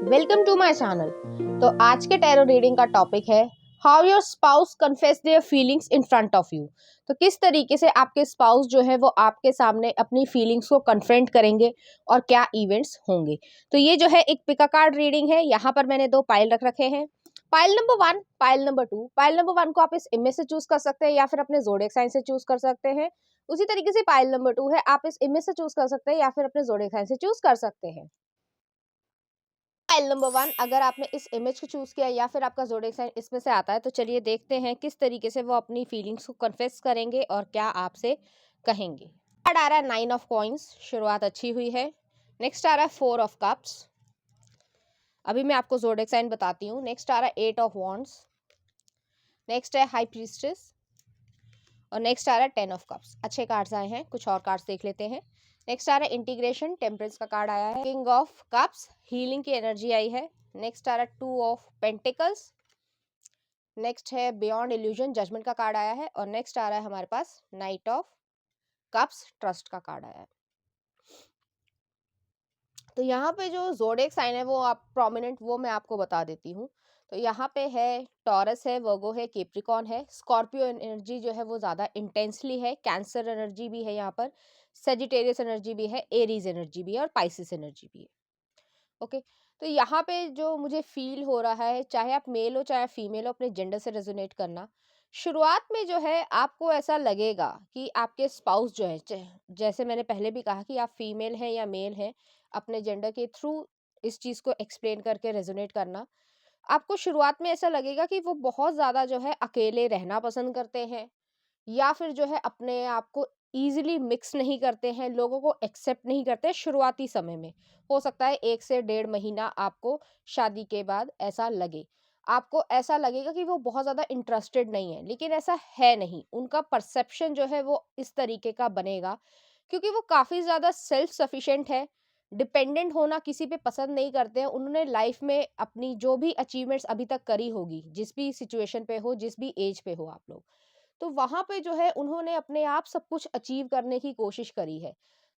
Welcome to my channel. तो आज के टैरो रीडिंग का टॉपिक है how your spouse confess their feelings in front of you. तो किस तरीके से आपके स्पाउस जो है वो आपके सामने अपनी फीलिंग्स को कन्फ्रंट करेंगे और क्या इवेंट्स होंगे। तो ये जो है एक पिका कार्ड रीडिंग है। यहाँ पर मैंने दो पाइल रख रखे हैं, pile number 1, pile number 2। Pile number 1 को आप इस इमेज से चूज कर सकते हैं या फिर अपने ज़ोडिएक साइन से चूज कर सकते हैं। उसी तरीके से पाइल नंबर 2 है, आप इस इमेज से चूज कर सकते हैं या फिर अपने ज़ोडिएक साइन से चूज कर सकते हैं। फाइल नंबर 1 अगर आपने इस इमेज को चूज किया या फिर आपका ज़ोडिएक साइन इसमें से आता है, तो चलिए देखते हैं किस तरीके से वो अपनी फीलिंग्स को कन्फेस करेंगे और क्या आपसे कहेंगे। कार्ड आ रहा है 9 ऑफ कॉइंस, शुरुआत अच्छी हुई है। नेक्स्ट आ रहा है 4 ऑफ कप्स, अभी मैं आपको ज़ोडिएक साइन बताती हूँ। नेक्स्ट आ रहा है 8 ऑफ वॉन्ड्स, नेक्स्ट है हाई प्रीस्टेस और नेक्स्ट आ रहा है 10 ऑफ कप्स। अच्छे कार्ड्स आए हैं, कुछ और कार्ड्स देख लेते हैं। नेक्स्ट आ रहा है इंटीग्रेशन, टेम्परेंस का कार्ड आया है। किंग ऑफ कप्स, हीलिंग की एनर्जी आई है। नेक्स्ट आ रहा है 2 ऑफ पेंटिकल्स, नेक्स्ट है बियॉन्ड इल्यूजन, जजमेंट का कार्ड आया है। और नेक्स्ट आ रहा है हमारे पास नाइट ऑफ कप्स, ट्रस्ट का कार्ड आया है। तो यहाँ पे जो ज़ोडिएक साइन है वो आप प्रोमिनेंट वो मैं आपको बता देती हूँ। तो यहाँ पे है टॉरस है, वर्गो है, कैप्रिकॉर्न है। स्कॉर्पियो एनर्जी जो है वो ज़्यादा इंटेंसली है। कैंसर एनर्जी भी है यहाँ पर, सेजिटेरियस एनर्जी भी है, एरीज एनर्जी भी है और पाइसिस एनर्जी भी है। ओके, तो यहाँ पे जो मुझे फील हो रहा है, चाहे आप मेल हो चाहे फीमेल हो, अपने जेंडर से रेजोनेट करना। शुरुआत में जो है आपको ऐसा लगेगा कि आपके स्पाउस जो है, जैसे मैंने पहले भी कहा कि आप फीमेल हैं या मेल हैं, अपने जेंडर के थ्रू इस चीज़ को एक्सप्लेन करके रेजोनेट करना। आपको शुरुआत में ऐसा लगेगा कि वो बहुत ज़्यादा जो है अकेले रहना पसंद करते हैं या फिर जो है अपने आप को ईज़िली मिक्स नहीं करते हैं, लोगों को एक्सेप्ट नहीं करते हैं शुरुआती समय में। हो सकता है 1 से डेढ़ महीना आपको शादी के बाद ऐसा लगे। आपको ऐसा लगेगा कि वो बहुत ज़्यादा इंटरेस्टेड नहीं है, लेकिन ऐसा है नहीं। उनका परसेप्शन जो है वो इस तरीके का बनेगा क्योंकि वो काफ़ी ज़्यादा सेल्फ सफिशिएंट है, डिपेंडेंट होना किसी पे पसंद नहीं करते हैं। उन्होंने लाइफ में अपनी जो भी अचीवमेंट्स अभी तक करी होगी, जिस भी सिचुएशन पे हो, जिस भी एज पे हो आप लोग, तो वहाँ पे जो है उन्होंने अपने आप सब कुछ अचीव करने की कोशिश करी है।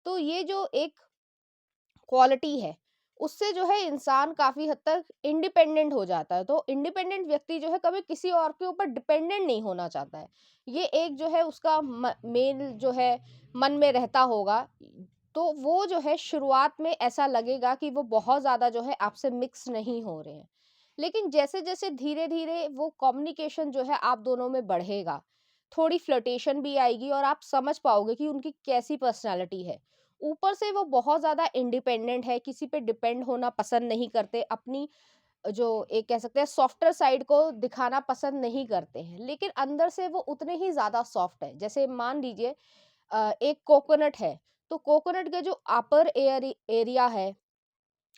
तो ये जो एक क्वालिटी है, उससे जो है इंसान काफ़ी हद तक इंडिपेंडेंट हो जाता है। तो इंडिपेंडेंट व्यक्ति जो है कभी किसी और के ऊपर डिपेंडेंट नहीं होना चाहता है। ये एक जो है उसका मेन जो है मन में रहता होगा। तो वो जो है शुरुआत में ऐसा लगेगा कि वो बहुत ज़्यादा जो है आपसे मिक्स नहीं हो रहे हैं। लेकिन जैसे-जैसे धीरे-धीरे वो कम्युनिकेशन जो है आप दोनों में बढ़ेगा, थोड़ी फ्लर्टेशन भी आएगी और आप समझ पाओगे कि उनकी कैसी पर्सनैलिटी है। ऊपर से वो बहुत ज़्यादा इंडिपेंडेंट है, किसी पे डिपेंड होना पसंद नहीं करते, अपनी जो एक कह सकते हैं सॉफ्टर साइड को दिखाना पसंद नहीं करते हैं, लेकिन अंदर से वो उतने ही ज़्यादा सॉफ्ट है। जैसे मान लीजिए एक कोकोनट है, तो कोकोनट का जो अपर एरिया है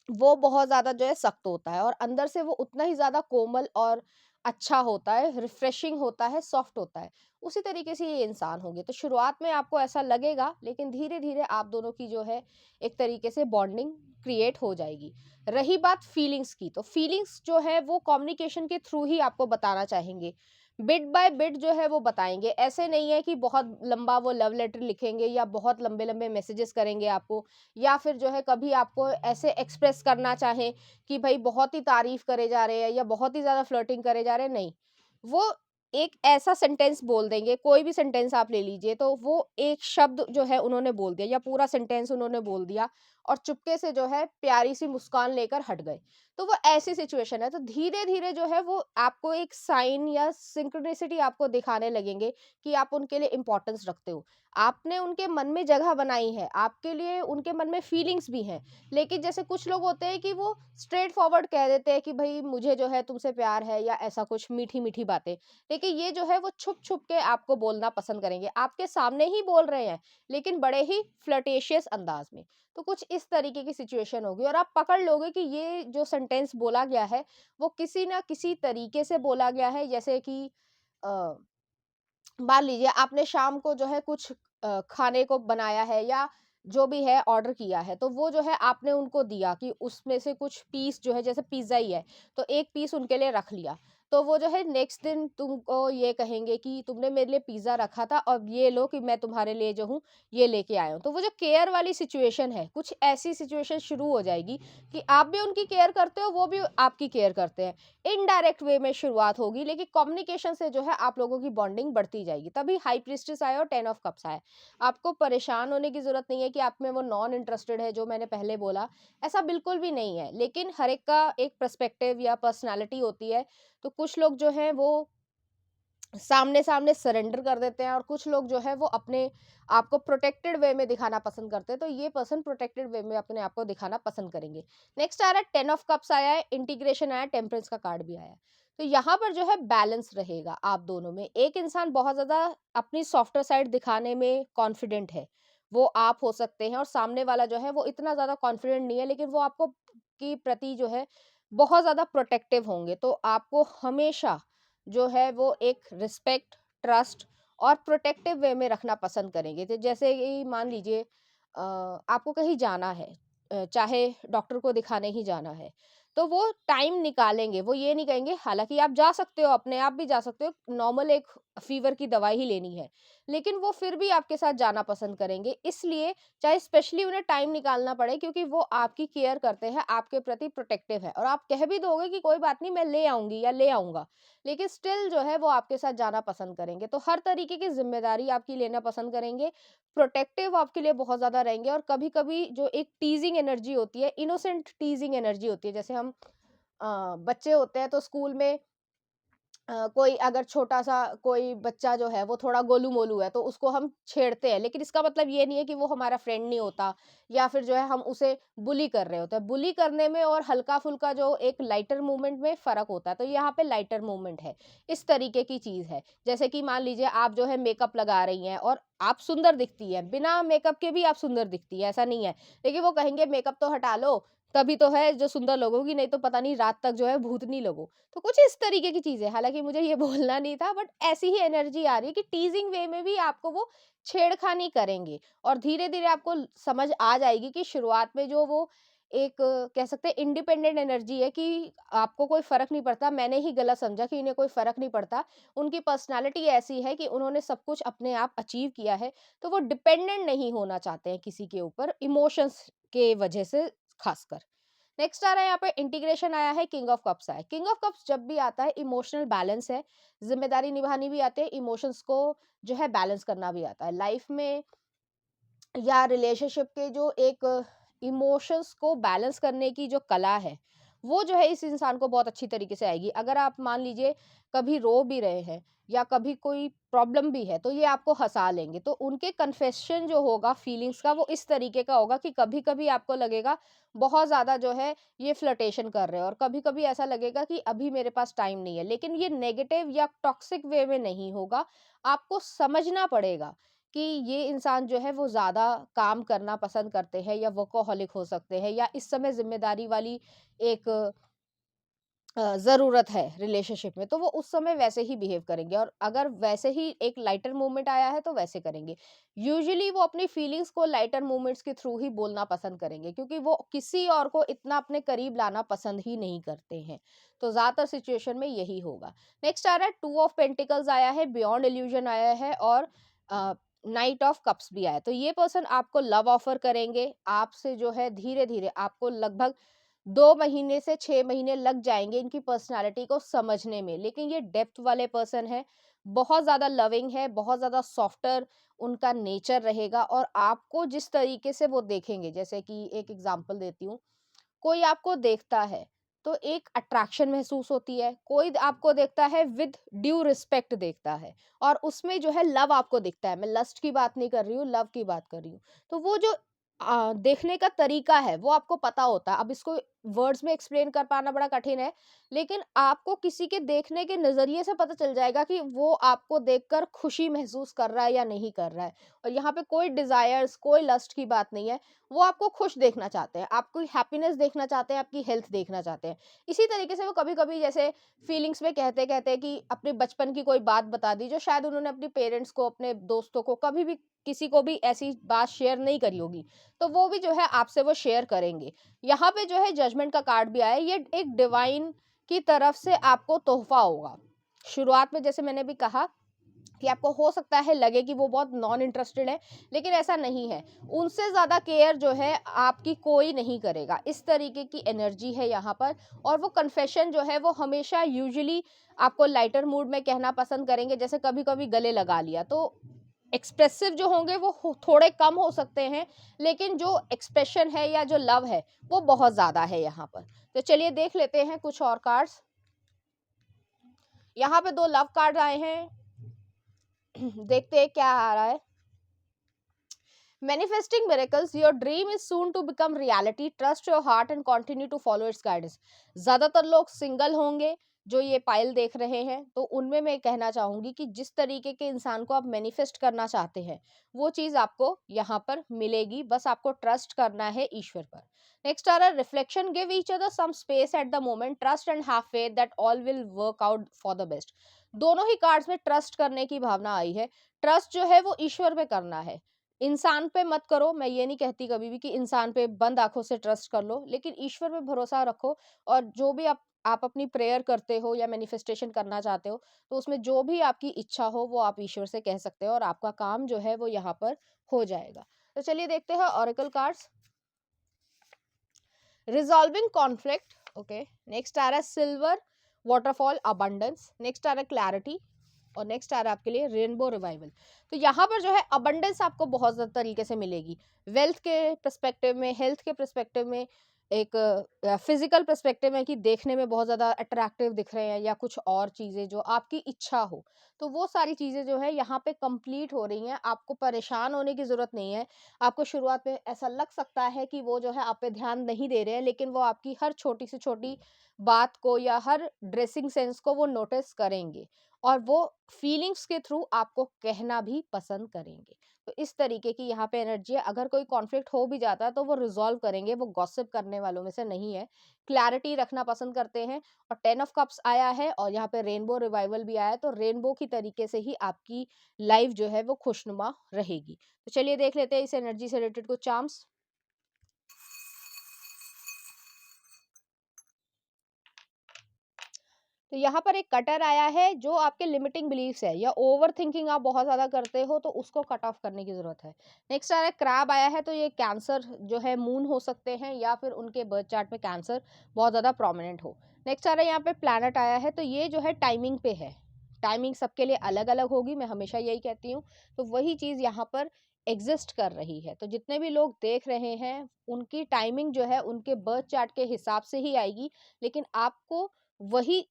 वो बहुत ज़्यादा जो है सख्त होता है और अंदर से वो उतना ही ज़्यादा कोमल और अच्छा होता है, रिफ्रेशिंग होता है, सॉफ्ट होता है। उसी तरीके से ये इंसान होंगे। तो शुरुआत में आपको ऐसा लगेगा, लेकिन धीरे-धीरे आप दोनों की जो है एक तरीके से बॉन्डिंग क्रिएट हो जाएगी। रही बात फीलिंग्स की, तो फीलिंग्स जो है वो कम्युनिकेशन के थ्रू ही आपको बताना चाहेंगे। बिट बाय बिट जो है वो बताएँगे। ऐसे नहीं है कि बहुत लंबा वो लव लेटर लिखेंगे या बहुत लंबे-लंबे मैसेजेस करेंगे आपको, या फिर जो है कभी आपको ऐसे एक्सप्रेस करना चाहें कि भाई बहुत ही तारीफ करे जा रहे हैं या बहुत ही ज़्यादा फ्लर्टिंग करे जा रहे हैं, नहीं। वो एक ऐसा सेंटेंस बोल देंगे, कोई भी सेंटेंस आप ले लीजिए, तो वो एक शब्द जो है उन्होंने बोल दिया या पूरा सेंटेंस उन्होंने बोल दिया और चुपके से जो है प्यारी सी मुस्कान लेकर हट गए। तो वो ऐसी सिचुएशन है। तो धीरे-धीरे जो है वो आपको एक साइन या सिंक्रोनिसिटी आपको दिखाने लगेंगे कि आप उनके लिए इम्पोर्टेंस रखते हो। आपने उनके मन में जगह बनाई है, आपके लिए उनके मन में फीलिंग्स भी हैं। लेकिन जैसे कुछ लोग होते हैं कि वो स्ट्रेट फॉरवर्ड कह देते हैं कि भई मुझे जो है तुमसे प्यार है या ऐसा कुछ मीठी-मीठी बातें। लेकिन ये जो है वो छुप-छुप के आपको बोलना पसंद करेंगे। आपके सामने ही बोल रहे हैं, लेकिन बड़े ही फ्लर्टेशियस अंदाज़ में। तो कुछ इस तरीके की सिचुएशन होगी और आप पकड़ लोगे कि ये जो सेंटेंस बोला गया है, वो किसी न किसी तरीके से बोला गया है। जैसे कि अ मान लीजिए आपने शाम को जो है कुछ खाने को बनाया है या जो भी है ऑर्डर किया है, तो वो जो है आपने उनको दिया कि उसमें से कुछ पीस जो है, जैसे पिज़्ज़ा ही है, तो एक पीस उनके लिए रख लिया। तो वो जो है नेक्स्ट दिन तुमको ये कहेंगे कि तुमने मेरे लिए पिज़्ज़ा रखा था और ये लो कि मैं तुम्हारे लिए जो हूँ ये लेके आया हूँ। तो वो जो केयर वाली सिचुएशन है, कुछ ऐसी सिचुएशन शुरू हो जाएगी कि आप भी उनकी केयर करते हो, वो भी आपकी केयर करते हैं। इनडायरेक्ट वे में शुरुआत होगी, लेकिन कम्युनिकेशन से जो है आप लोगों की बॉन्डिंग बढ़ती जाएगी। तभी हाई प्रीस्टेस आया और 10 ऑफ कप्स आया। आपको परेशान होने की ज़रूरत नहीं है कि आप में वो नॉन इंटरेस्टेड है, जो मैंने पहले बोला, ऐसा बिल्कुल भी नहीं है। लेकिन हर एक का एक पर्सपेक्टिव या पर्सनैलिटी होती है, तो कुछ लोग जो हैं वो सामने-सामने सरेंडर कर देते हैं और कुछ लोग जो है वो अपने आप को प्रोटेक्टेड वे में दिखाना पसंद करते हैं, तो ये पर्सन प्रोटेक्टेड वे में अपने आप को दिखाना पसंद करेंगे। नेक्स्ट आ रहा है 10 ऑफ कप्स आया है, इंटीग्रेशन आया है, टेम्परेंस का कार्ड भी आया है। तो यहाँ पर जो है बैलेंस रहेगा आप दोनों में। एक इंसान बहुत ज़्यादा अपनी सॉफ्टर साइड दिखाने में कॉन्फिडेंट है, वो आप हो सकते हैं, और सामने वाला जो है वो इतना ज़्यादा कॉन्फिडेंट नहीं है, लेकिन वो आपको की प्रति जो है बहुत ज़्यादा प्रोटेक्टिव होंगे। तो आपको हमेशा जो है वो एक रिस्पेक्ट, ट्रस्ट और प्रोटेक्टिव वे में रखना पसंद करेंगे। तो जैसे कि मान लीजिए आपको कहीं जाना है, चाहे डॉक्टर को दिखाने ही जाना है, तो वो टाइम निकालेंगे। वो ये नहीं कहेंगे, हालाँकि आप जा सकते हो, अपने आप भी जा सकते हो, नॉर्मल एक फ़ीवर की दवाई ही लेनी है, लेकिन वो फिर भी आपके साथ जाना पसंद करेंगे। इसलिए चाहे स्पेशली उन्हें टाइम निकालना पड़े, क्योंकि वो आपकी केयर करते हैं, आपके प्रति प्रोटेक्टिव है, और आप कह भी दोगे कि कोई बात नहीं, मैं ले आऊँगी या ले आऊँगा, लेकिन स्टिल जो है वो आपके साथ जाना पसंद करेंगे। तो हर तरीके की ज़िम्मेदारी आपकी लेना पसंद करेंगे, प्रोटेक्टिव आपके लिए बहुत ज़्यादा रहेंगे, और कभी-कभी जो एक टीज़िंग एनर्जी होती है, इनोसेंट टीज़िंग एनर्जी होती है, जैसे हम बच्चे होते हैं तो स्कूल में कोई अगर छोटा-सा कोई बच्चा जो है वो थोड़ा गोलू-मोलू है, तो उसको हम छेड़ते हैं, लेकिन इसका मतलब ये नहीं है कि वो हमारा फ्रेंड नहीं होता, या फिर जो है हम उसे बुली कर रहे होते हैं। बुली करने में और हल्का-फुल्का जो एक लाइटर मूवमेंट में फ़र्क होता है, तो यहाँ पे लाइटर मूवमेंट है, इस तरीके की चीज़ है। जैसे कि मान लीजिए आप जो है मेकअप लगा रही हैं और आप सुंदर दिखती हैं, बिना मेकअप के भी आप सुंदर दिखती हैं, ऐसा नहीं है। लेकिन वो कहेंगे मेकअप तो हटा लो, तभी तो है जो सुंदर लगोगी, नहीं तो पता नहीं रात तक जो है भूतनी लगो। तो कुछ इस तरीके की चीज़ है, हालाँकि मुझे ये बोलना नहीं था, बट ऐसी ही एनर्जी आ रही है कि टीज़िंग वे में भी आपको वो छेड़खानी करेंगे, और धीरे-धीरे आपको समझ आ जाएगी कि शुरुआत में जो वो एक कह सकते हैं इंडिपेंडेंट एनर्जी है कि आपको कोई फ़र्क नहीं पड़ता, मैंने ही गलत समझा कि इन्हें कोई फ़र्क नहीं पड़ता। उनकी पर्सनैलिटी ऐसी है कि उन्होंने सब कुछ अपने आप अचीव किया है, तो वो डिपेंडेंट नहीं होना चाहते हैं किसी के ऊपर, इमोशंस के वजह से खासकर। नेक्स्ट आ रहा है यहाँ पे इंटीग्रेशन आया है, किंग ऑफ कप्स आया है। किंग ऑफ कप्स जब भी आता है इमोशनल बैलेंस है, जिम्मेदारी निभानी भी आती है, इमोशंस को जो है बैलेंस करना भी आता है लाइफ में, या रिलेशनशिप के जो एक इमोशंस को बैलेंस करने की जो कला है, वो जो है इस इंसान को बहुत अच्छी तरीके से आएगी। अगर आप मान लीजिए कभी रो भी रहे हैं या कभी कोई प्रॉब्लम भी है, तो ये आपको हँसा लेंगे। तो उनके कन्फेशन जो होगा फीलिंग्स का, वो इस तरीके का होगा कि कभी-कभी आपको लगेगा बहुत ज़्यादा जो है ये फ्लर्टेशन कर रहे हैं, और कभी-कभी ऐसा लगेगा कि अभी मेरे पास टाइम नहीं है। लेकिन ये नेगेटिव या टॉक्सिक वे में नहीं होगा। आपको समझना पड़ेगा कि ये इंसान जो है वो ज़्यादा काम करना पसंद करते हैं, या वर्कोहॉलिक हो सकते हैं, या इस समय ज़िम्मेदारी वाली एक ज़रूरत है रिलेशनशिप में, तो वो उस समय वैसे ही बिहेव करेंगे, और अगर वैसे ही एक लाइटर मूवमेंट आया है तो वैसे करेंगे। यूजुअली वो अपनी फीलिंग्स को लाइटर मूवमेंट्स के थ्रू ही बोलना पसंद करेंगे, क्योंकि वो किसी और को इतना अपने करीब लाना पसंद ही नहीं करते हैं। तो ज़्यादातर सिचुएशन में यही होगा। नेक्स्ट आ रहा है टू ऑफ पेंटिकल्स आया है, बियॉन्ड इल्यूजन आया है, और नाइट ऑफ कप्स भी आया है। तो ये पर्सन आपको लव ऑफर करेंगे, आपसे जो है धीरे-धीरे आपको लगभग 2 महीने से 6 महीने लग जाएँगे इनकी पर्सनैलिटी को समझने में, लेकिन ये डेप्थ वाले पर्सन हैं, बहुत ज़्यादा लविंग है, बहुत ज़्यादा सॉफ्टर उनका नेचर रहेगा, और आपको जिस तरीके से वो देखेंगे, जैसे कि एक एग्ज़ाम्पल देती हूँ, कोई आपको देखता है, तो एक अट्रैक्शन महसूस होती है, कोई आपको देखता है विद ड्यू रिस्पेक्ट देखता है, और उसमें जो है लव आपको दिखता है। मैं लस्ट की बात नहीं कर रही हूँ, लव की बात कर रही हूँ। तो वो जो देखने का तरीका है, वो आपको पता होता है। अब इसको वर्ड्स में एक्सप्लेन कर पाना बड़ा कठिन है, लेकिन आपको किसी के देखने के नज़रिए से पता चल जाएगा कि वो आपको देखकर खुशी महसूस कर रहा है या नहीं कर रहा है। और यहाँ पे कोई डिज़ायर्स, कोई लस्ट की बात नहीं है, वो आपको खुश देखना चाहते हैं, आपकी हैप्पीनेस देखना चाहते हैं, आपकी हेल्थ देखना चाहते हैं। इसी तरीके से वो कभी-कभी जैसे फीलिंग्स में कहते-कहते कि अपने बचपन की कोई बात बता दी, जो शायद उन्होंने अपने पेरेंट्स को, अपने दोस्तों को, कभी भी किसी को भी ऐसी बात शेयर नहीं करी होगी, तो वो भी जो है आपसे वो शेयर करेंगे। यहाँ पे जो है जजमेंट का कार्ड भी आया है, ये एक डिवाइन की तरफ से आपको तोहफा होगा। शुरुआत में जैसे मैंने भी कहा कि आपको हो सकता है लगे कि वो बहुत नॉन इंटरेस्टेड है, लेकिन ऐसा नहीं है। उनसे ज़्यादा केयर जो है आपकी कोई नहीं करेगा, इस तरीके की एनर्जी है यहाँ पर। और वो कन्फेशन जो है वो हमेशा यूजुअली आपको लाइटर मूड में कहना पसंद करेंगे, जैसे कभी कभी गले लगा लिया। तो एक्सप्रेसिव जो होंगे वो थोड़े कम हो सकते हैं, लेकिन जो एक्सप्रेशन है या जो लव है वो बहुत ज़्यादा है यहाँ पर। तो चलिए देख लेते हैं कुछ और कार्ड्स। यहाँ पे 2 लव कार्ड आए हैं, देखते हैं क्या आ रहा है। Manifesting miracles, your dream is soon to become reality. Trust your heart and continue to follow its guidance. ज्यादातर लोग सिंगल होंगे जो ये पाइल देख रहे हैं, तो उनमें मैं कहना चाहूंगी कि जिस तरीके के इंसान को आप मैनिफेस्ट करना चाहते हैं वो चीज आपको यहाँ पर मिलेगी, बस आपको ट्रस्ट करना है ईश्वर पर। नेक्स्ट आ रहा है reflection, give each other some space at the moment, trust and have faith that all will work out for the best. दोनों ही कार्ड्स में ट्रस्ट करने की भावना आई है। ट्रस्ट जो है वो ईश्वर पे करना है, इंसान पे मत करो। मैं ये नहीं कहती कभी भी कि इंसान पे बंद आंखों से ट्रस्ट कर लो, लेकिन ईश्वर पे भरोसा रखो। और जो भी आप अपनी प्रेयर करते हो या मैनिफेस्टेशन करना चाहते हो, तो उसमें जो भी आपकी इच्छा हो वो आप ईश्वर से कह सकते हो और आपका काम जो है वो यहाँ पर हो जाएगा। तो चलिए देखते हैं oracle cards. Resolving conflict, okay. Next आ रहा है सिल्वर वाटरफॉल अबंडेंस। नेक्स्ट आ रहा है क्लैरिटी, और नेक्स्ट आ रहा है आपके लिए रेनबो रिवाइवल। तो यहाँ पर जो है अबंडेंस आपको बहुत ज़्यादा तरीके से मिलेगी, वेल्थ के पर्सपेक्टिव में, हेल्थ के पर्सपेक्टिव में, एक फिजिकल पर्सपेक्टिव में कि देखने में बहुत ज़्यादा अट्रैक्टिव दिख रहे हैं या कुछ और चीज़ें जो आपकी इच्छा हो, तो वो सारी चीज़ें जो है यहाँ पे कंप्लीट हो रही हैं। आपको परेशान होने की ज़रूरत नहीं है। आपको शुरुआत में ऐसा लग सकता है कि वो जो है आप पे ध्यान नहीं दे रहे हैं, लेकिन वो आपकी हर छोटी से छोटी बात को या हर ड्रेसिंग सेंस को वो नोटिस करेंगे और वो फीलिंग्स के थ्रू आपको कहना भी पसंद करेंगे। तो इस तरीके की यहाँ पे एनर्जी है। अगर कोई कॉन्फ्लिक्ट हो भी जाता है तो वो रिजॉल्व करेंगे, वो गॉसिप करने वालों में से नहीं है, क्लैरिटी रखना पसंद करते हैं। और 10 ऑफ कप्स आया है और यहाँ पे रेनबो रिवाइवल भी आया है, तो रेनबो की तरीके से ही आपकी लाइफ जो है वो खुशनुमा रहेगी। तो चलिए देख लेते हैं इस एनर्जी से रिलेटेड कुछ चार्म्स। तो यहाँ पर एक कटर आया है, जो आपके लिमिटिंग बिलीफ्स है या ओवर थिंकिंग आप बहुत ज़्यादा करते हो, तो उसको कट ऑफ करने की ज़रूरत है। नेक्स्ट आ रहा है क्रैब आया है, तो ये कैंसर जो है मून हो सकते हैं या फिर उनके बर्थ चार्ट में कैंसर बहुत ज़्यादा प्रोमिनेंट हो। नेक्स्ट आ रहा है यहाँ पे प्लैनेट आया है, तो ये जो है टाइमिंग पे है। टाइमिंग सबके लिए अलग अलग होगी, मैं हमेशा यही कहती हूँ। तो वही चीज़ यहाँ पर एग्जिस्ट कर रही है। तो जितने भी लोग देख रहे हैं उनकी टाइमिंग जो है उनके बर्थ चार्ट के हिसाब से ही आएगी, लेकिन आपको वही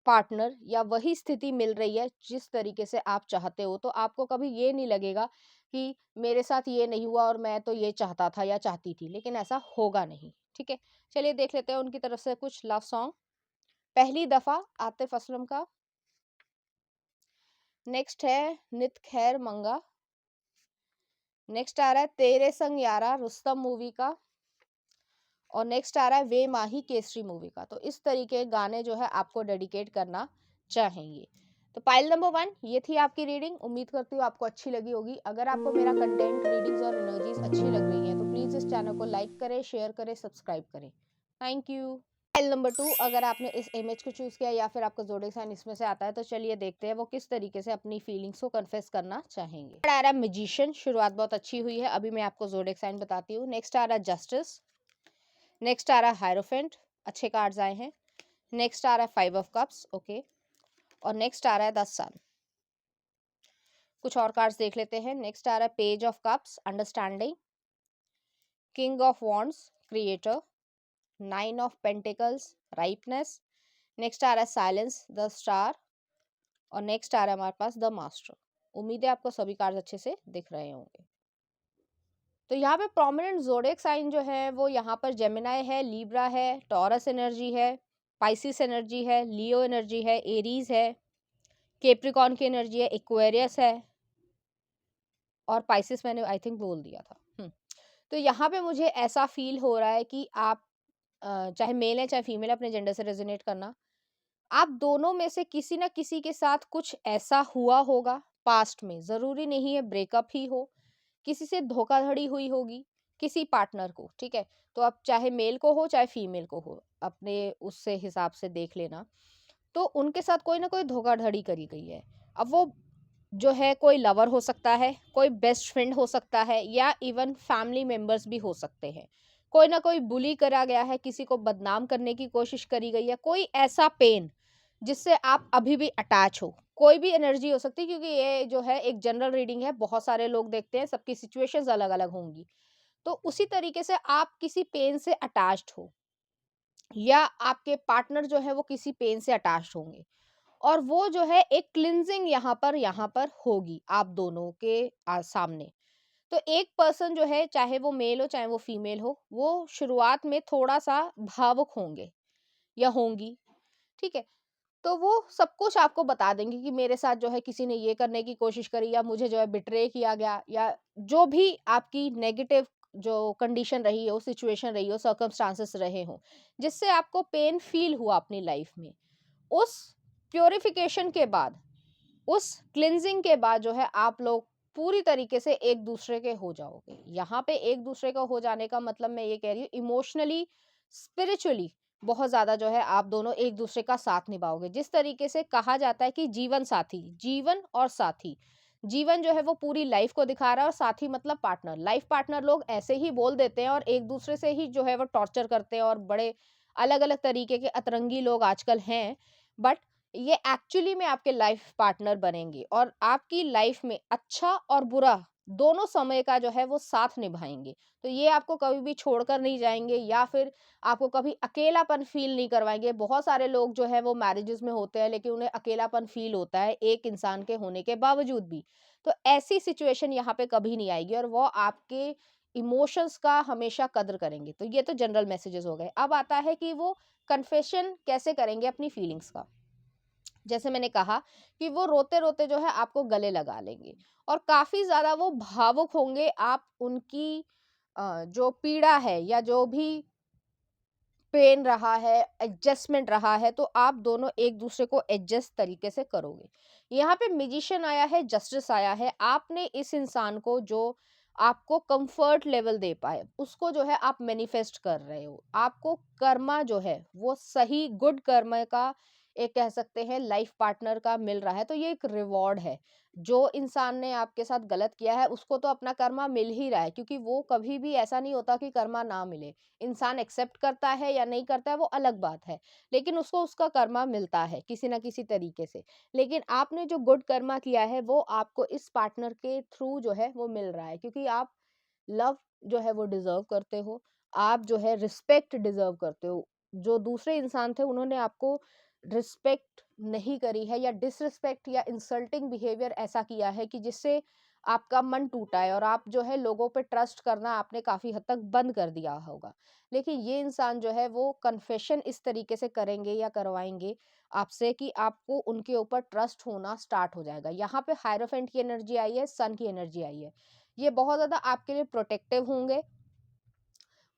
पार्टनर या वही स्थिति मिल रही है जिस तरीके से आप चाहते हो। तो आपको कभी ये नहीं लगेगा कि मेरे साथ ये नहीं हुआ और मैं तो ये चाहता था या चाहती थी, लेकिन ऐसा होगा नहीं। ठीक है, चलिए देख लेते हैं उनकी तरफ से कुछ लव सॉन्ग। पहली दफा आतिफ असलम का। नेक्स्ट है नित खैर मंगा। नेक्स्ट आ रहा है तेरे संग यारा रुस्तम मूवी का। और नेक्स्ट आ रहा है वे माही केसरी मूवी का। तो इस तरीके गाने जो है आपको डेडिकेट करना चाहेंगे। तो पाइल नंबर 1 ये थी आपकी रीडिंग। उम्मीद करती हूँ आपको अच्छी लगी होगी। अगर आपको मेरा कंटेंट, रीडिंग्स और एनर्जीज अच्छी लग रही हैं तो प्लीज़ इस चैनल को लाइक करें, शेयर करें, सब्सक्राइब करें। Thank you. पाइल नंबर 2, अगर आपने इस इमेज को चूज किया या फिर आपका ज़ोडिएक साइन इसमें से आता है, तो चलिए देखते हैं वो किस तरीके से अपनी फीलिंग्स को कन्फेस करना चाहेंगे। आ रहा है मैजिशियन, शुरुआत बहुत अच्छी हुई है। अभी मैं आपको ज़ोडिएक साइन बताती हूँ। नेक्स्ट आ रहा है जस्टिस। नेक्स्ट आ रहा है हायरोफेंट, अच्छे कार्ड्स आए हैं। नेक्स्ट आ रहा है 5 ऑफ कप्स, ओके। और नेक्स्ट आ रहा है द सन। कुछ और कार्ड्स देख लेते हैं। नेक्स्ट आ रहा है page of cups, understanding. King of wands, creator. 9 of pentacles, ripeness. Next आ रहा है साइलेंस, द स्टार। और नेक्स्ट आ रहा है हमारे पास द मास्टर। उम्मीद है आपको सभी कार्ड्स अच्छे से दिख रहे होंगे। तो यहाँ पे प्रोमिनेंट ज़ोडिएक साइन जो है वो यहाँ पर जेमिनाई है, लीब्रा है, टॉरस एनर्जी है, पाइसिस एनर्जी है, लियो एनर्जी है, एरीज है, कैप्रिकॉर्न की एनर्जी है, एक्वेरियस है, और पाइसिस मैंने आई थिंक बोल दिया था। तो यहाँ पे मुझे ऐसा फील हो रहा है कि आप चाहे मेल है चाहे फीमेल, अपने जेंडर से रेजोनेट करना, आप दोनों में से किसी ना किसी के साथ कुछ ऐसा हुआ होगा पास्ट में। ज़रूरी नहीं है ब्रेकअप ही हो, किसी से धोखाधड़ी हुई होगी, किसी पार्टनर को, ठीक है? तो अब चाहे मेल को हो चाहे फीमेल को हो, अपने उससे हिसाब से देख लेना। तो उनके साथ कोई ना कोई धोखाधड़ी करी गई है। अब वो जो है कोई लवर हो सकता है, कोई बेस्ट फ्रेंड हो सकता है, या इवन फैमिली मेंबर्स भी हो सकते हैं। कोई ना कोई बुली करा गया है, किसी को बदनाम करने की कोशिश करी गई है, कोई ऐसा पेन जिससे आप अभी भी अटैच हो। कोई भी एनर्जी हो सकती है, क्योंकि ये जो है एक जनरल रीडिंग है, बहुत सारे लोग देखते हैं, सबकी सिचुएशंस अलग-अलग होंगी। तो उसी तरीके से आप किसी पेन से अटैच्ड हो, या आपके पार्टनर जो है वो किसी पेन से अटैच्ड होंगे, और वो जो है एक क्लिनजिंग यहाँ पर होगी आप दोनों के सामने। तो एक पर्सन जो है, चाहे वो मेल हो चाहे वो फीमेल हो, वो शुरुआत में थोड़ा सा भावुक होंगे या होंगी, ठीक है? तो वो सब कुछ आपको बता देंगे कि मेरे साथ जो है किसी ने ये करने की कोशिश करी, या मुझे जो है बिट्रे किया गया, या जो भी आपकी नेगेटिव जो कंडीशन रही हो, सिचुएशन रही हो, सर्कमस्टांसेस रहे हों, जिससे आपको पेन फील हुआ अपनी लाइफ में। उस प्यूरिफिकेशन के बाद, उस क्लींजिंग के बाद जो है आप लोग पूरी तरीके से एक दूसरे के हो जाओगे। यहाँ पे एक दूसरे का हो जाने का मतलब मैं ये कह रही हूँ, इमोशनली, स्पिरिचुअली बहुत ज़्यादा जो है आप दोनों एक दूसरे का साथ निभाओगे। जिस तरीके से कहा जाता है कि जीवन साथी, जीवन और साथी, जीवन जो है वो पूरी लाइफ को दिखा रहा है, और साथी मतलब पार्टनर। लाइफ पार्टनर लोग ऐसे ही बोल देते हैं और एक दूसरे से ही जो है वो टॉर्चर करते हैं, और बड़े अलग-अलग तरीके के अतरंगी लोग आजकल हैं। बट ये एक्चुअली में आपके लाइफ पार्टनर बनेंगे, और आपकी लाइफ में अच्छा और बुरा दोनों समय का जो है वो साथ निभाएंगे। तो ये आपको कभी भी छोड़कर नहीं जाएंगे, या फिर आपको कभी अकेलापन फील नहीं करवाएंगे। बहुत सारे लोग जो है वो मैरिजेस में होते हैं, लेकिन उन्हें अकेलापन फील होता है एक इंसान के होने के बावजूद भी। तो ऐसी सिचुएशन यहाँ पे कभी नहीं आएगी, और वो आपके इमोशंस का हमेशा कद्र करेंगे। तो ये तो जनरल मैसेजेस हो गए। अब आता है कि वो कन्फेशन कैसे करेंगे अपनी फीलिंग्स का। जैसे मैंने कहा कि वो रोते-रोते जो है आपको गले लगा लेंगे, और काफ़ी ज़्यादा वो भावुक होंगे। आप उनकी जो पीड़ा है, या जो भी पेन रहा है, एडजस्टमेंट रहा है, तो आप दोनों एक दूसरे को एडजस्ट तरीके से करोगे। यहाँ पे मैजिशियन आया है, जस्टिस आया है। आपने इस इंसान को जो आपको कंफर्ट लेवल दे पाए, उसको जो है आप मैनिफेस्ट कर रहे हो। आपको कर्मा जो है वो सही गुड कर्मा का, एक कह सकते हैं लाइफ पार्टनर का मिल रहा है। तो ये एक रिवॉर्ड है। जो इंसान ने आपके साथ गलत किया है उसको तो अपना कर्मा मिल ही रहा है, क्योंकि वो कभी भी ऐसा नहीं होता कि कर्मा ना मिले। इंसान एक्सेप्ट करता है या नहीं करता है वो अलग बात है, लेकिन उसको उसका कर्मा मिलता है किसी ना किसी तरीके से। लेकिन आपने जो गुड कर्मा किया है वो आपको इस पार्टनर के थ्रू जो है वो मिल रहा है, क्योंकि आप लव जो है वो डिजर्व करते हो। आप जो है रिस्पेक्ट डिजर्व करते हो। जो दूसरे इंसान थे उन्होंने आपको रिस्पेक्ट नहीं करी है, या डिसरिस्पेक्ट या इंसल्टिंग बिहेवियर ऐसा किया है कि जिससे आपका मन टूटा है, और आप जो है लोगों पे ट्रस्ट करना आपने काफी हद तक बंद कर दिया होगा। लेकिन ये इंसान जो है वो कन्फेशन इस तरीके से करेंगे या करवाएंगे आपसे कि आपको उनके ऊपर ट्रस्ट होना स्टार्ट हो जाएगा। यहाँ पे हायरोफेंट की एनर्जी आई है, सन की एनर्जी आई है। ये बहुत ज़्यादा आपके लिए प्रोटेक्टिव होंगे।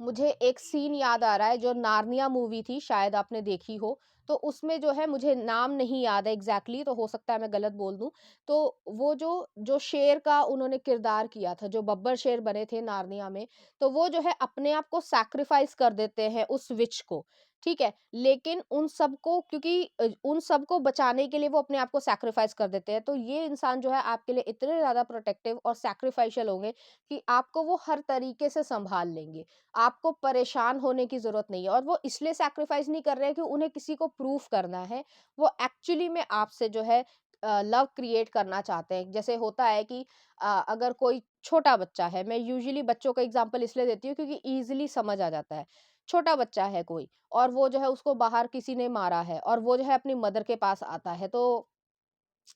मुझे एक सीन याद आ रहा है, जो नार्निया मूवी थी, शायद आपने देखी हो। तो उसमें जो है, मुझे नाम नहीं याद है एग्ज़ैक्टली, तो हो सकता है मैं गलत बोल दूँ। तो वो जो जो शेर का उन्होंने किरदार किया था, जो बब्बर शेर बने थे नार्निया में, तो वो जो है अपने आप को सैक्रिफाइस कर देते हैं उस विच को, ठीक है? लेकिन उन सबको, क्योंकि उन सबको बचाने के लिए वो अपने आप को सैक्रिफाइस कर देते हैं। तो ये इंसान जो है आपके लिए इतने ज़्यादा प्रोटेक्टिव और सैक्रिफाइशियल होंगे कि आपको वो हर तरीके से सँभाल लेंगे। आपको परेशान होने की ज़रूरत नहीं है, और वो इसलिए सैक्रिफाइस नहीं कर रहे हैं कि उन्हें किसी को प्रूफ करना है। वो एक्चुअली में आपसे जो है लव क्रिएट करना चाहते हैं। जैसे होता है कि अगर कोई छोटा बच्चा है, मैं यूजुअली बच्चों का एग्ज़ाम्पल इसलिए देती हूँ क्योंकि ईज़िली समझ आ जाता है। छोटा बच्चा है कोई, और वो जो है उसको बाहर किसी ने मारा है, और वो जो है अपनी मदर के पास आता है, तो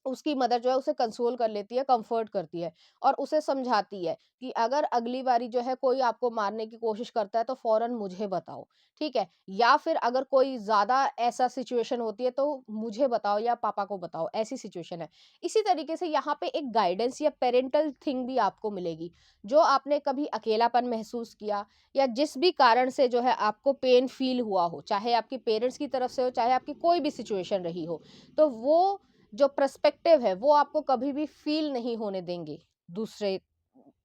उसकी मदर जो है उसे कंसोल कर लेती है, कंफर्ट करती है, और उसे समझाती है कि अगर अगली बारी जो है कोई आपको मारने की कोशिश करता है तो फ़ौरन मुझे बताओ, ठीक है? या फिर अगर कोई ज़्यादा ऐसा सिचुएशन होती है तो मुझे बताओ या पापा को बताओ, ऐसी सिचुएशन है। इसी तरीके से यहाँ पे एक गाइडेंस या पैरेंटल थिंग भी आपको मिलेगी। जो आपने कभी अकेलापन महसूस किया, या जिस भी कारण से जो है आपको पेन फ़ील हुआ हो, चाहे आपके पेरेंट्स की तरफ से हो, चाहे आपकी कोई भी सिचुएशन रही हो, तो वो जो पर्सपेक्टिव है वो आपको कभी भी फील नहीं होने देंगे दूसरे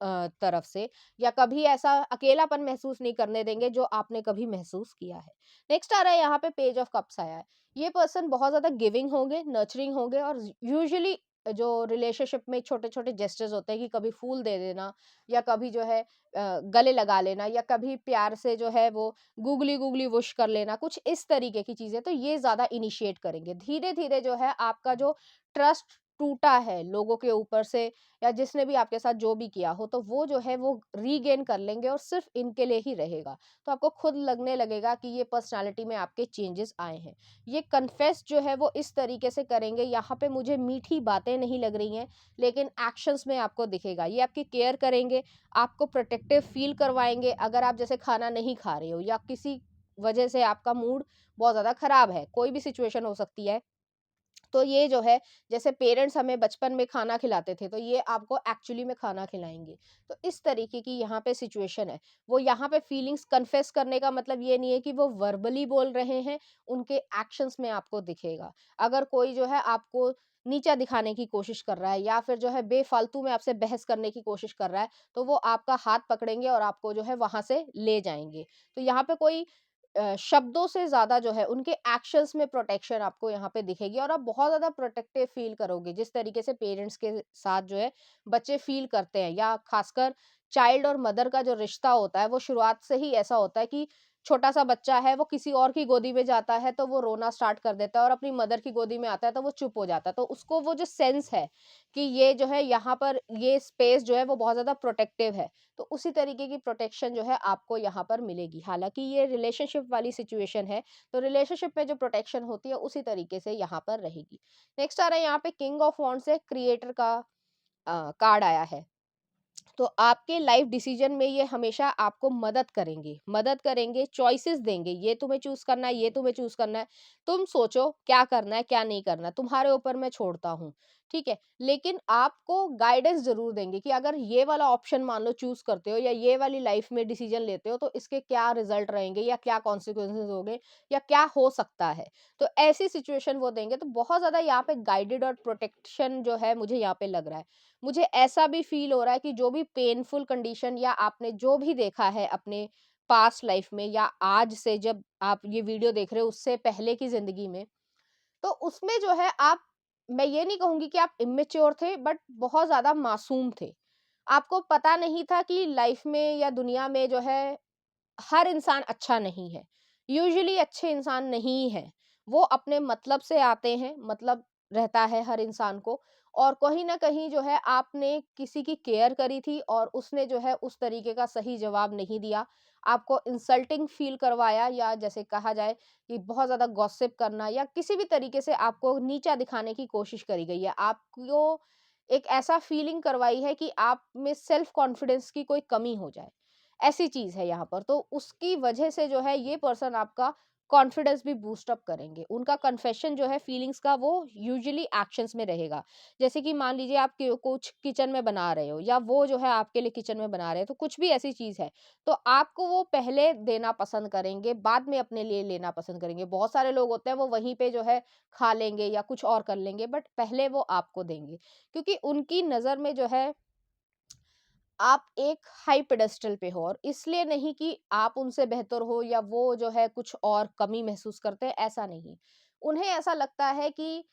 तरफ से, या कभी ऐसा अकेलापन महसूस नहीं करने देंगे जो आपने कभी महसूस किया है। नेक्स्ट आ रहा है यहाँ पे पेज ऑफ कप्स आया है। ये पर्सन बहुत ज़्यादा गिविंग होंगे, नर्चरिंग होंगे, और यूजुअली जो रिलेशनशिप में छोटे-छोटे जेस्चर्स होते हैं कि कभी फूल दे देना, या कभी जो है गले लगा लेना, या कभी प्यार से जो है वो गूगली-गूगली विश कर लेना, कुछ इस तरीके की चीज़ें, तो ये ज़्यादा इनिशिएट करेंगे। धीरे-धीरे जो है आपका जो ट्रस्ट टूटा है लोगों के ऊपर से, या जिसने भी आपके साथ जो भी किया हो, तो वो जो है वो रीगेन कर लेंगे और सिर्फ़ इनके लिए ही रहेगा। तो आपको खुद लगने लगेगा कि ये पर्सनैलिटी में आपके चेंजेस आए हैं। ये कन्फेस जो है वो इस तरीके से करेंगे, यहाँ पे मुझे मीठी बातें नहीं लग रही हैं, लेकिन एक्शंस में आपको दिखेगा। ये आपकी केयर करेंगे, आपको प्रोटेक्टिव फ़ील करवाएँगे। अगर आप जैसे खाना नहीं खा रहे हो, या किसी वजह से आपका मूड बहुत ज़्यादा खराब है, कोई भी सिचुएशन हो सकती है, तो ये जो है, जैसे पेरेंट्स हमें बचपन में खाना खिलाते थे, तो ये आपको एक्चुअली में खाना खिलाएँगे। तो इस तरीके की यहाँ पे सिचुएशन है। वो यहाँ पे फीलिंग्स कन्फेस करने का मतलब ये नहीं है कि वो वर्बली बोल रहे हैं, उनके एक्शंस में आपको दिखेगा। अगर कोई जो है आपको नीचा दिखाने की कोशिश कर रहा है, या फिर जो है बेफ़ालतू में आपसे बहस करने की कोशिश कर रहा है, तो वो आपका हाथ पकड़ेंगे और आपको जो है वहाँ से ले जाएँगे। तो यहाँ पे कोई शब्दों से ज़्यादा जो है उनके एक्शंस में प्रोटेक्शन आपको यहाँ पे दिखेगी, और आप बहुत ज़्यादा प्रोटेक्टिव फील करोगे, जिस तरीके से पेरेंट्स के साथ जो है बच्चे फील करते हैं, या खासकर चाइल्ड और मदर का जो रिश्ता होता है वो शुरुआत से ही ऐसा होता है कि छोटा सा बच्चा है, वो किसी और की गोदी में जाता है तो वो रोना स्टार्ट कर देता है, और अपनी मदर की गोदी में आता है तो वो चुप हो जाता है। तो उसको वो जो सेंस है कि ये जो है यहाँ पर ये स्पेस जो है वो बहुत ज़्यादा प्रोटेक्टिव है, तो उसी तरीके की प्रोटेक्शन जो है आपको यहाँ पर मिलेगी। हालाँकि ये रिलेशनशिप वाली सिचुएशन है, तो रिलेशनशिप में जो प्रोटेक्शन होती है उसी तरीके से यहाँ पर रहेगी। नेक्स्ट आ रहा है यहाँ पे किंग ऑफ वॉन्ड्स से क्रिएटर का कार्ड आया है। तो आपके लाइफ डिसीजन में ये हमेशा आपको मदद करेंगे, चॉइसेस देंगे, ये तुम्हें चूज करना है, ये तुम्हें चूज करना है, तुम सोचो क्या करना है, क्या नहीं करना, तुम्हारे ऊपर मैं छोड़ता हूँ, ठीक है। लेकिन आपको गाइडेंस जरूर देंगे कि अगर ये वाला ऑप्शन मान लो चूज करते हो, या ये वाली लाइफ में डिसीजन लेते हो, तो इसके क्या रिजल्ट रहेंगे, या क्या कॉन्सिक्वेंसेज होंगे, या क्या हो सकता है। तो ऐसी सिचुएशन वो देंगे, तो बहुत ज्यादा यहाँ पे गाइडेड और प्रोटेक्शन जो है मुझे यहाँ पे लग रहा है। मुझे ऐसा भी फ़ील हो रहा है कि जो भी पेनफुल कंडीशन, या आपने जो भी देखा है अपने पास्ट लाइफ़ में, या आज से जब आप ये वीडियो देख रहे हो उससे पहले की ज़िंदगी में, तो उसमें जो है आप, मैं ये नहीं कहूँगी कि आप इमैच्योर थे, बट बहुत ज़्यादा मासूम थे। आपको पता नहीं था कि लाइफ़ में या दुनिया में जो है हर इंसान अच्छा नहीं है। यूजुअली अच्छे इंसान नहीं हैं। वो अपने मतलब से आते हैं, मतलब रहता है हर इंसान को, और कहीं न कहीं जो है आपने किसी की केयर करी थी, और उसने जो है उस तरीके का सही जवाब नहीं दिया। आपको इंसल्टिंग फ़ील करवाया, या जैसे कहा जाए कि बहुत ज़्यादा गॉसिप करना, या किसी भी तरीके से आपको नीचा दिखाने की कोशिश करी गई है। आपको एक ऐसा फ़ीलिंग करवाई है कि आप में सेल्फ कॉन्फिडेंस की कोई कमी हो जाए। ऐसी चीज़ है यहाँ पर। तो उसकी वजह से जो है ये पर्सन आपका कॉन्फिडेंस भी बूस्ट अप करेंगे। उनका कन्फेशन जो है फीलिंग्स का, वो यूजुअली एक्शंस में रहेगा। जैसे कि मान लीजिए आप कुछ किचन में बना रहे हो, या वो जो है आपके लिए किचन में बना रहे हैं, तो कुछ भी ऐसी चीज़ है, तो आपको वो पहले देना पसंद करेंगे, बाद में अपने लिए लेना पसंद करेंगे। बहुत सारे लोग होते हैं वो वहीं पे जो है खा लेंगे या कुछ और कर लेंगे, बट पहले वो आपको देंगे। क्योंकि उनकी नज़र में जो है आप एक हाई पेडेस्टल पे हो, और इसलिए नहीं कि आप उनसे बेहतर हो, या वो जो है कुछ और कमी महसूस करते हैं, ऐसा नहीं। उन्हें ऐसा लगता है कि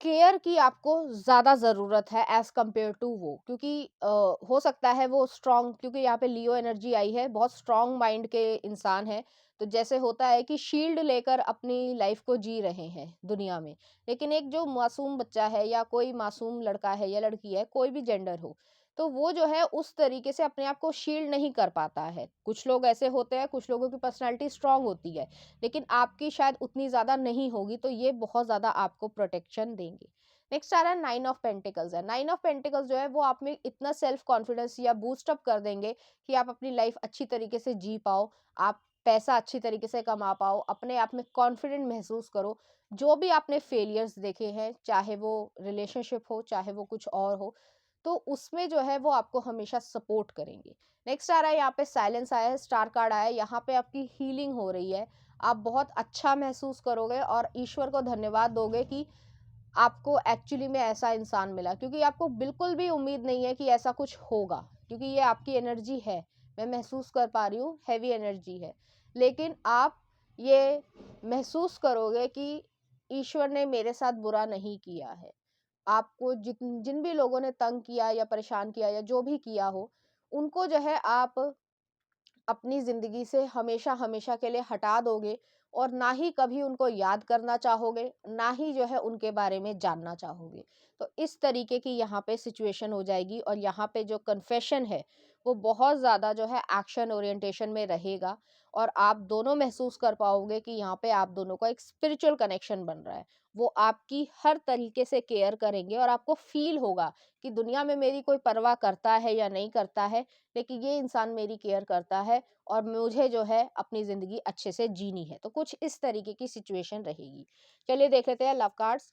केयर की आपको ज़्यादा ज़रूरत है एज़ कम्पेयर टू वो, क्योंकि हो सकता है वो स्ट्रॉन्ग, क्योंकि यहाँ पे लियो एनर्जी आई है, बहुत स्ट्रॉन्ग माइंड के इंसान हैं। तो जैसे होता है कि शील्ड लेकर अपनी लाइफ को जी रहे हैं दुनिया में। लेकिन एक जो मासूम बच्चा है, या कोई मासूम लड़का है या लड़की है, कोई भी जेंडर हो, तो वो जो है उस तरीके से अपने आप को शील्ड नहीं कर पाता है। कुछ लोग ऐसे होते हैं, कुछ लोगों की पर्सनैलिटी स्ट्रॉन्ग होती है, लेकिन आपकी शायद उतनी ज़्यादा नहीं होगी, तो ये बहुत ज़्यादा आपको प्रोटेक्शन देंगे। नेक्स्ट आ रहा है नाइन ऑफ पेंटिकल्स है। नाइन ऑफ पेंटिकल्स जो है वो आप में इतना सेल्फ कॉन्फिडेंस या बूस्ट अप कर देंगे कि आप अपनी लाइफ अच्छी तरीके से जी पाओ, आप पैसा अच्छी तरीके से कमा पाओ, अपने आप में कॉन्फिडेंट महसूस करो। जो भी आपने फेलियर्स देखे हैं, चाहे वो रिलेशनशिप हो, चाहे वो कुछ और हो, तो उसमें जो है वो आपको हमेशा सपोर्ट करेंगे। नेक्स्ट आ रहा है यहाँ पे साइलेंस आया है, स्टार कार्ड आया है। यहाँ पे आपकी हीलिंग हो रही है, आप बहुत अच्छा महसूस करोगे और ईश्वर को धन्यवाद दोगे कि आपको एक्चुअली में ऐसा इंसान मिला, क्योंकि आपको बिल्कुल भी उम्मीद नहीं है कि ऐसा कुछ होगा, क्योंकि ये आपकी एनर्जी है। मैं महसूस कर पा रही हूँ, हैवी एनर्जी है। लेकिन आप ये महसूस करोगे कि ईश्वर ने मेरे साथ बुरा नहीं किया है। आपको जिन भी लोगों ने तंग किया या परेशान किया या जो भी किया हो, उनको जो है आप अपनी ज़िंदगी से हमेशा-हमेशा के लिए हटा दोगे और ना ही कभी उनको याद करना चाहोगे, ना ही जो है उनके बारे में जानना चाहोगे। तो इस तरीके की यहाँ पे सिचुएशन हो जाएगी और यहाँ पे जो कन्फेशन है, वो बहुत ज़्यादा जो है एक्शन ओरिएंटेशन में रहेगा और आप दोनों महसूस कर पाओगे कि यहाँ पे आप दोनों का एक स्पिरिचुअल कनेक्शन बन रहा है। वो आपकी हर तरीके से केयर करेंगे और आपको फ़ील होगा कि दुनिया में मेरी कोई परवाह करता है या नहीं करता है, लेकिन ये इंसान मेरी केयर करता है और मुझे जो है अपनी ज़िंदगी अच्छे से जीनी है। तो कुछ इस तरीके की सिचुएशन रहेगी। चलिए देख लेते हैं लव कार्ड्स।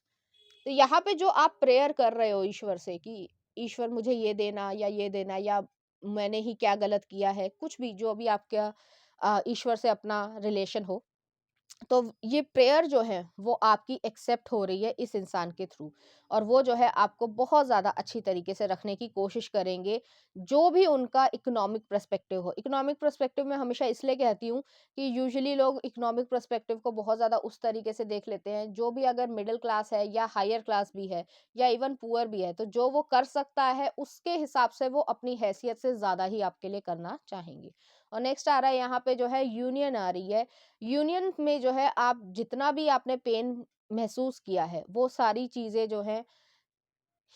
तो यहाँ पे जो आप प्रेयर कर रहे हो ईश्वर से कि ईश्वर मुझे ये देना या मैंने ही क्या गलत किया है, कुछ भी जो भी आपका ईश्वर से अपना रिलेशन हो, तो ये प्रेयर जो है वो आपकी एक्सेप्ट हो रही है इस इंसान के थ्रू और वो जो है आपको बहुत ज़्यादा अच्छी तरीके से रखने की कोशिश करेंगे, जो भी उनका इकोनॉमिक पर्सपेक्टिव हो। इकोनॉमिक पर्सपेक्टिव में हमेशा इसलिए कहती हूँ कि यूजुअली लोग इकोनॉमिक पर्सपेक्टिव को बहुत ज़्यादा उस तरीके से देख लेते हैं, जो भी अगर मिडिल क्लास है या हायर क्लास भी है या इवन पुअर भी है, तो जो वो कर सकता है उसके हिसाब से वो अपनी हैसियत से ज़्यादा ही आपके लिए करना चाहेंगे। और नेक्स्ट आ रहा है यहाँ पे जो है यूनियन आ रही है। यूनियन में जो है आप जितना भी आपने पेन महसूस किया है, वो सारी चीज़ें जो हैं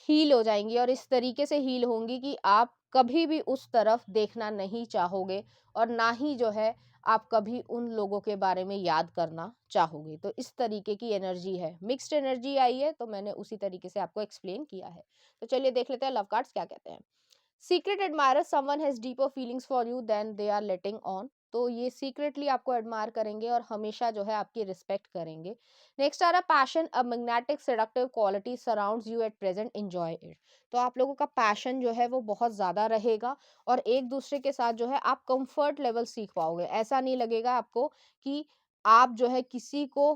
हील हो जाएँगी और इस तरीके से हील होंगी कि आप कभी भी उस तरफ देखना नहीं चाहोगे और ना ही जो है आप कभी उन लोगों के बारे में याद करना चाहोगे। तो इस तरीके की एनर्जी है। मिक्स्ड एनर्जी आई है, तो मैंने उसी तरीके से आपको एक्सप्लेन किया है। तो चलिए देख लेते हैं लव कार्ड्स क्या कहते हैं। Secret admirer someone has deeper feelings for you then they are letting on. तो ये सीक्रेटली आपको एडमायर करेंगे और हमेशा जो है आपकी रिस्पेक्ट करेंगे। नेक्स्ट आ रहा passion, a magnetic seductive quality surrounds you at present, enjoy it. तो आप लोगों का पैशन जो है वो बहुत ज़्यादा रहेगा और एक दूसरे के साथ जो है आप कंफर्ट लेवल सीख पाओगे। ऐसा नहीं लगेगा आपको कि आप जो है किसी को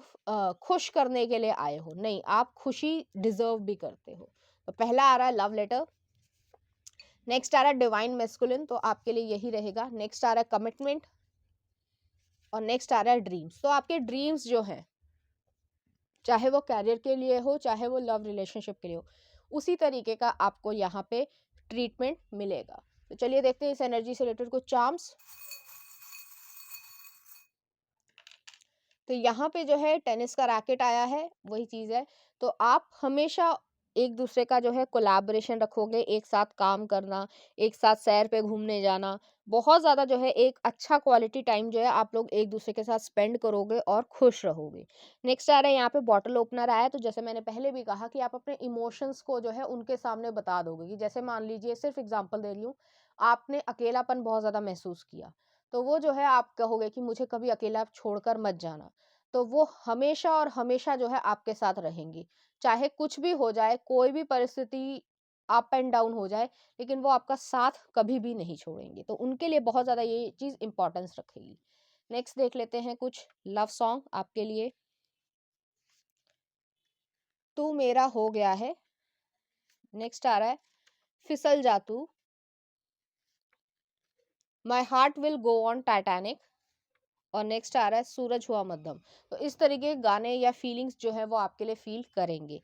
खुश करने के लिए आए हो, नहीं, आप खुशी डिजर्व भी करते हो। तो पहला आ रहा है लव लेटर। नेक्स्ट आ रहा है डिवाइन मेस्कुलिन, तो आपके लिए यही रहेगा। नेक्स्ट आ रहा है कमिटमेंट और नेक्स्ट आ रहा है ड्रीम्स। तो आपके ड्रीम्स जो हैं, चाहे वो कैरियर के लिए हो, चाहे वो लव रिलेशनशिप के लिए हो, उसी तरीके का आपको यहाँ पे ट्रीटमेंट मिलेगा। तो चलिए देखते हैं इस एनर्जी से रिलेटेड कुछ चार्म्स। तो यहाँ पे जो है टेनिस का रैकेट आया है, वही चीज़ है। तो आप हमेशा एक दूसरे का जो है कोलैबोरेशन रखोगे, एक साथ काम करना, एक साथ सैर पे घूमने जाना, बहुत ज़्यादा जो है एक अच्छा क्वालिटी टाइम जो है आप लोग एक दूसरे के साथ स्पेंड करोगे और खुश रहोगे। नेक्स्ट आ रहा है यहाँ पे बॉटल ओपनर आया है, तो जैसे मैंने पहले भी कहा कि आप अपने इमोशंस को जो है उनके सामने बता दोगे कि जैसे मान लीजिए, सिर्फ एग्जांपल दे रही हूँ, आपने अकेलापन बहुत ज़्यादा महसूस किया, तो वो जो है आप कहोगे कि मुझे कभी अकेला छोड़कर मत जाना। तो वो हमेशा और हमेशा जो है आपके साथ रहेंगी। चाहे कुछ भी हो जाए, कोई भी परिस्थिति अप एंड डाउन हो जाए, लेकिन वो आपका साथ कभी भी नहीं छोड़ेंगे। तो उनके लिए बहुत ज़्यादा ये चीज़ इम्पोर्टेंस रखेगी। नेक्स्ट देख लेते हैं कुछ लव सॉन्ग आपके लिए। तू मेरा हो गया है। नेक्स्ट आ रहा है फिसल जा तू। My heart will go on Titanic. और नेक्स्ट आ रहा है सूरज हुआ मध्यम। तो इस तरीके के गाने या फीलिंग्स जो है वो आपके लिए फील करेंगे।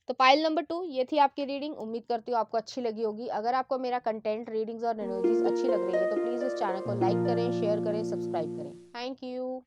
तो पाइल नंबर 2 ये थी आपकी रीडिंग। उम्मीद करती हूँ आपको अच्छी लगी होगी। अगर आपको मेरा कंटेंट, रीडिंग्स और एनर्जीज अच्छी लग रही है तो प्लीज़ इस चैनल को लाइक करें, शेयर करें, सब्सक्राइब करें। Thank you.